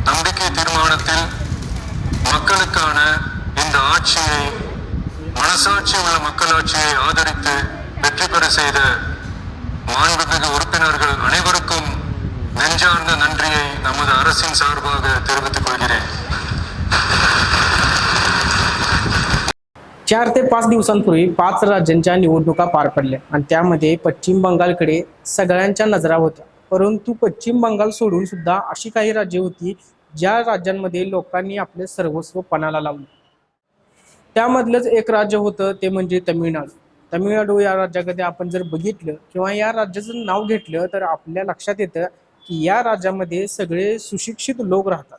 நம்பிக்கை தீர்மானத்தில் மக்களுக்கான இந்த ஆட்சியை, மனசாட்சி உள்ள மக்களாட்சியை ஆதரித்து வெற்றி பெற செய்த மாண்புமிகு உறுப்பினர்கள் அனைவருக்கும் நெஞ்சார்ந்த நன்றியை நமது அரசின் சார்பாக தெரிவித்துக் கொள்கிறேன். 4 ते 5 दिवसांपूर्वी 5 राज्यांच्या निवडणुका पार पडल्या आणि त्यामध्ये पश्चिम बंगालकडे सगळ्यांच्या नजरा होत्या. परंतु पश्चिम बंगाल सोडून सुद्धा अशी काही राज्ये होती ज्या राज्यांमध्ये लोकांनी आपले सर्वस्व पणाला लावले. त्यामधलंच एक राज्य होतं ते म्हणजे तमिळनाडू. तमिळनाडू या राज्याकडे आपण जर बघितलं किंवा या राज्याचं नाव घेतलं तर आपल्या लक्षात येतं की या राज्यामध्ये सगळे सुशिक्षित लोक राहतात.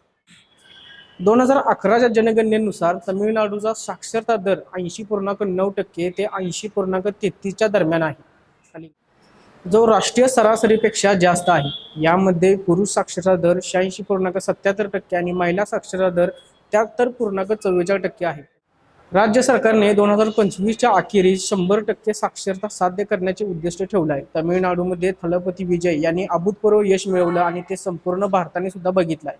2011च्या जनगणनेनुसार तमिळनाडूचा साक्षरता दर 80.9% ते 80.33च्या दरम्यान आहे, जो राष्ट्रीय सरासरीपेक्षा जास्त आहे. यामध्ये पुरुष साक्षरता दर 86.77% आणि महिला साक्षरता दर 73.44% आहे. राज्य सरकारने 2025च्या अखेरीस 100% साक्षरता साध्य करण्याचे उद्दिष्ट ठेवले आहे. तमिळनाडूमध्ये थलपती विजय यांनी अभूतपूर्व यश मिळवलं आणि ते संपूर्ण भारताने सुद्धा बघितलं आहे.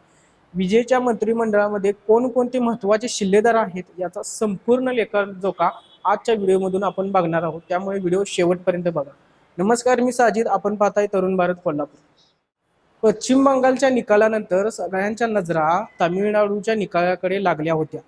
विजयच्या मंत्रिमंडळामध्ये कोणकोणते महत्त्वाचे शिल्लेदार आहेत याचा संपूर्ण लेखाजोखा आजच्या व्हिडिओमधून आपण बघणार आहोत, त्यामुळे व्हिडिओ शेवटपर्यंत बघा. नमस्कार, मी साजिद, आपण पाहताय तरुण भारत कोल्हापूर. पश्चिम बंगालच्या निकालानंतर सगळ्यांच्या नजरा तामिळनाडूच्या निकालाकडे लागल्या होत्या.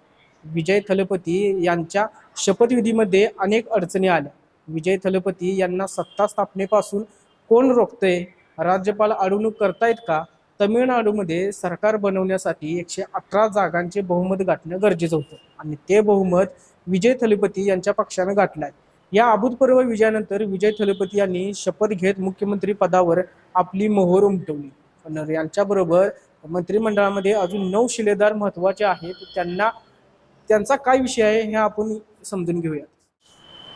विजय थलपती यांच्या शपथविधीमध्ये अनेक अडचणी आल्या. विजय थलपती यांना सत्ता स्थापनेपासून कोण रोखतंय? राज्यपाल अडवणूक करतायत का? तमिळनाडूमध्ये सरकार बनवण्यासाठी 118 जागांचे बहुमत गाठणं गरजेचं होतं आणि ते बहुमत विजय थलपती यांच्या पक्षानं गाठलंय. या अभूतपूर्व विजयानंतर विजय थलपती यांनी शपथ घेत मुख्यमंत्री पदावर आपली मोहोर उमटवली. पण यांच्याबरोबर मंत्रिमंडळामध्ये अजून 9 शिलेदार महत्त्वाचे आहेत. त्यांचा काय विषय आहे हे आपण समजून घेऊयात.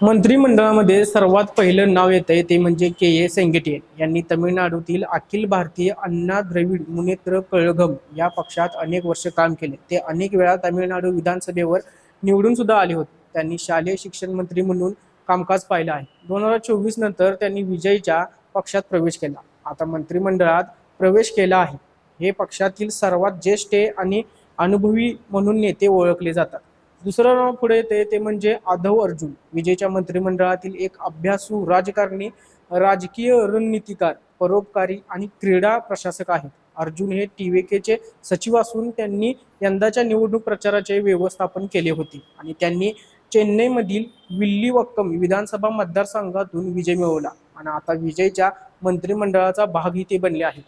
मंत्रिमंडळामध्ये सर्वात पहिलं नाव येतंय ते म्हणजे के. सेंगेटियन यांनी तमिळनाडूतील अखिल भारतीय अण्णा द्रविड मुनेत्र कळघम या पक्षात अनेक वर्ष काम केले. ते अनेक वेळा तमिळनाडू विधानसभेवर निवडून सुद्धा आले होते. त्यांनी शालेय शिक्षण मंत्री म्हणून कामकाज पाहिलं आहे. 2024 नंतर त्यांनी विजयच्या पक्षात प्रवेश केला. आता मंत्रिमंडळात प्रवेश केला आहे. हे पक्षातील सर्वात ज्येष्ठ आणि अनुभवी म्हणून नेते ओळखले जातात. दुसरं नाव पुढे येते ते म्हणजे आधव अर्जुन. विजयच्या मंत्रिमंडळातील एक अभ्यासू राजकारणी, राजकीय रणनीतिकार, परोपकारी आणि क्रीडा प्रशासक आहेत. अर्जुन हे टीव्हीकेचे सचिव असून त्यांनी यंदाच्या निवडणूक प्रचाराचे व्यवस्थापन केले होते आणि त्यांनी चेन्नईमधील विल्लीवक्कम विधानसभा मतदारसंघातून विजय मिळवला आणि आता विजयच्या मंत्रिमंडळाचा भागही ते बनले आहेत.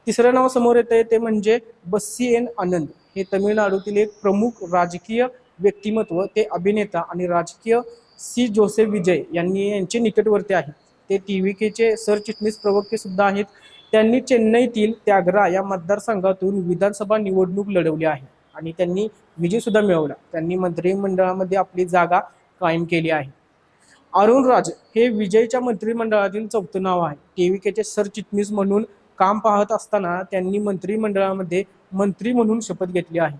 तिसरं नाव समोर येते ते म्हणजे बस्सी एन आनंद. हे तमिळनाडूतील एक प्रमुख राजकीय व्यक्तिमत्व, ते अभिनेता आणि राजकीय सी. जोसेफ विजय यांचे निकटवर्ती आहेत. ते टीव्हीकेचे सरचिटणीस प्रवक्ते सुद्धा आहेत. त्यांनी चेन्नईतील त्यागरा या मतदारसंघातून विधानसभा निवडणूक लढवली आहे आणि त्यांनी विजय सुद्धा मिळवला. त्यांनी मंत्रिमंडळामध्ये आपली जागा कायम केली आहे. अरुण राज हे विजयच्या मंत्रिमंडळातील 4थं नाव आहे. टीव्हीकेचे सरचिटणीस म्हणून काम पाहत असताना त्यांनी मंत्रिमंडळामध्ये मंत्री म्हणून शपथ घेतली आहे.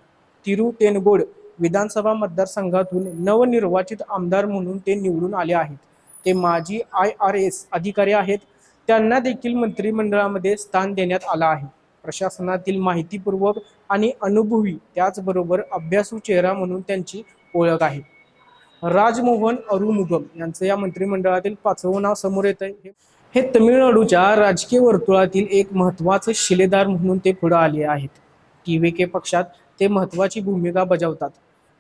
तिरुतेनगोड विधानसभा मतदारसंघातून नवनिर्वाचित आमदार म्हणून ते निवडून आले आहेत. ते माजी IRS अधिकारी आहेत. त्यांना देखील मंत्रिमंडळामध्ये स्थान देण्यात आलं आहे. प्रशासनातील माहितीपूर्वक आणि अनुभवी, त्याचबरोबर अभ्यासू चेहरा म्हणून त्यांची ओळख आहे. राजमोहन अरुमुगम यांचं या मंत्रिमंडळातील 5वं नाव समोर येत आहे. हे तमिळनाडूच्या राजकीय वर्तुळातील एक महत्त्वाचे शिलेदार म्हणून ते पुढे आले आहेत. टीव्हीके पक्षात ते महत्त्वाची भूमिका बजावतात.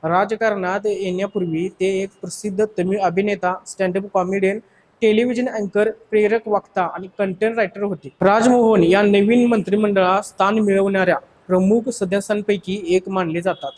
राजकारणात येण्यापूर्वी ते एक प्रसिद्ध तमिळ अभिनेता, स्टँडअप कॉमेडियन, टेलिव्हिजन अँकर, प्रेरक वक्ता आणि कंटेंट रायटर होते. राजमोहन या नवीन मंत्रिमंडळात स्थान मिळवणाऱ्या प्रमुख सदस्यांपैकी एक मानले जातात.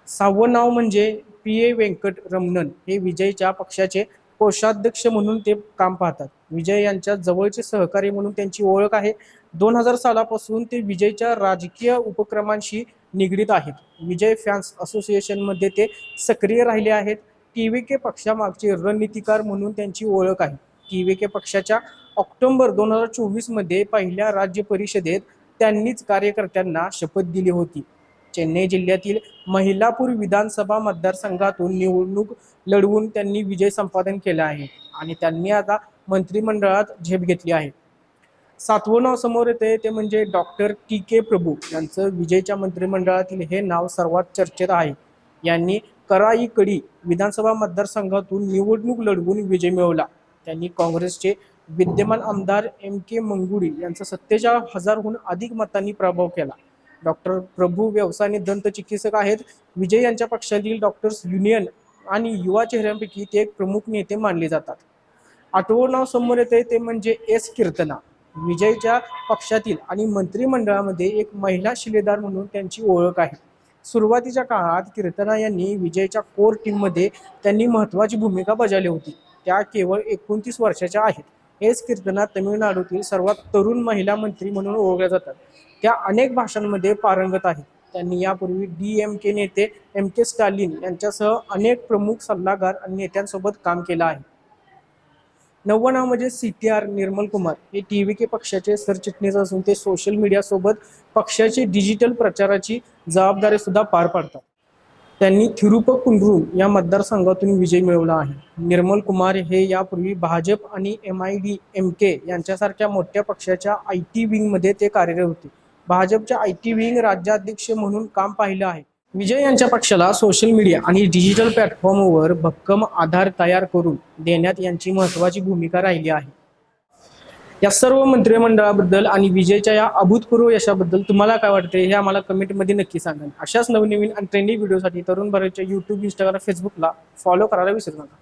6वं नाव म्हणजे PA व्यंकट रमणन. हे विजयच्या पक्षाचे कोषाध्यक्ष म्हणून ते काम पाहतात. विजय यांच्या जवळचे सहकारी म्हणून त्यांची ओळख आहे. 2000 सालापासून ते विजयच्या राजकीय उपक्रमांशी निगडीत आहेत. विजय फॅन्स असोसिएशनमध्ये ते सक्रिय राहिले आहेत. टीव्हीके पक्षामागचे रणनीतिकार म्हणून त्यांची ओळख आहे. टीव्हीके पक्षाच्या ऑक्टोबर 2024 मध्ये पहिल्या राज्य परिषदेत त्यांनीच कार्यकर्त्यांना शपथ दिली होती. चेन्नई जिल्ह्यातील महिलापूर विधानसभा मतदारसंघातून निवडणूक लढवून त्यांनी विजय संपादन केला आहे आणि त्यांनी आता मंत्रिमंडळात झेप घेतली आहे. सातवं नाव समोर येते ते म्हणजे डॉक्टर टी के प्रभू यांचं विजयच्या मंत्रिमंडळातील हे नाव सर्वात चर्चेत आहे. यांनी कराईकडी विधानसभा मतदारसंघातून निवडणूक लढवून विजय मिळवला. त्यांनी काँग्रेसचे विद्यमान आमदार एम के मंगुडी यांचा 47,000हून अधिक मतांनी पराभव केला. डॉक्टर प्रभू व्यवसायाने दंतचिकित्सक आहेत. विजय यांच्या पक्षातील डॉक्टर्स युनियन आणि युवा चेहऱ्यांपैकी ते एक प्रमुख नेते मानले जातात. आठवं नाव समोर येते ते म्हणजे एस कीर्तना. विजयच्या पक्षातील आणि मंत्रिमंडळामध्ये एक महिला शिलेदार म्हणून त्यांची ओळख आहे. सुरुवातीच्या काळात कीर्तना यांनी विजयच्या कोर टीममध्ये त्यांनी महत्त्वाची भूमिका बजावली होती. त्या केवळ 29 वर्षाच्या आहेत. एस कीर्तना तमिळनाडूतील सर्वात तरुण महिला मंत्री म्हणून ओळखल्या जातात. त्या अनेक भाषांमध्ये पारंगत आहेत. त्यांनी यापूर्वी DMK नेते MK स्टॅलिन यांच्यासह अनेक प्रमुख सल्लागार आणि नेत्यांसोबत काम केलं आहे. 9वं नाव म्हणजे CTR निर्मल कुमार. हे TVK पक्षाचे सरचिटणीस असून ते सोशल मीडियासोबत पक्षाची डिजिटल प्रचाराची जबाबदारी सुद्धा पार पाडतात. त्यांनी थिरुपकुंड्रूम या मतदारसंघातून विजय मिळवला आहे. निर्मल कुमार हे यापूर्वी भाजप आणि MIDMK यांच्यासारख्या मोठ्या पक्षाच्या IT विंगमध्ये ते कार्यरत होते. भाजपच्या IT विंग राज्याध्यक्ष म्हणून काम पाहिलं आहे. विजय यांच्या पक्षाला सोशल मीडिया आणि डिजिटल प्लॅटफॉर्मवर भक्कम आधार तयार करून देण्यात यांची महत्त्वाची भूमिका राहिली आहे. या सर्व मंत्रिमंडळाबद्दल आणि विजयच्या या अभूतपूर्व यशाबद्दल तुम्हाला काय वाटते हे आम्हाला कमेंटमध्ये नक्की सांगा. अशाच नवनवीन आणि ट्रेंडी व्हिडिओसाठी तरुण भारतच्या YouTube, Instagram, Facebookला फॉलो करायला विसरू नका.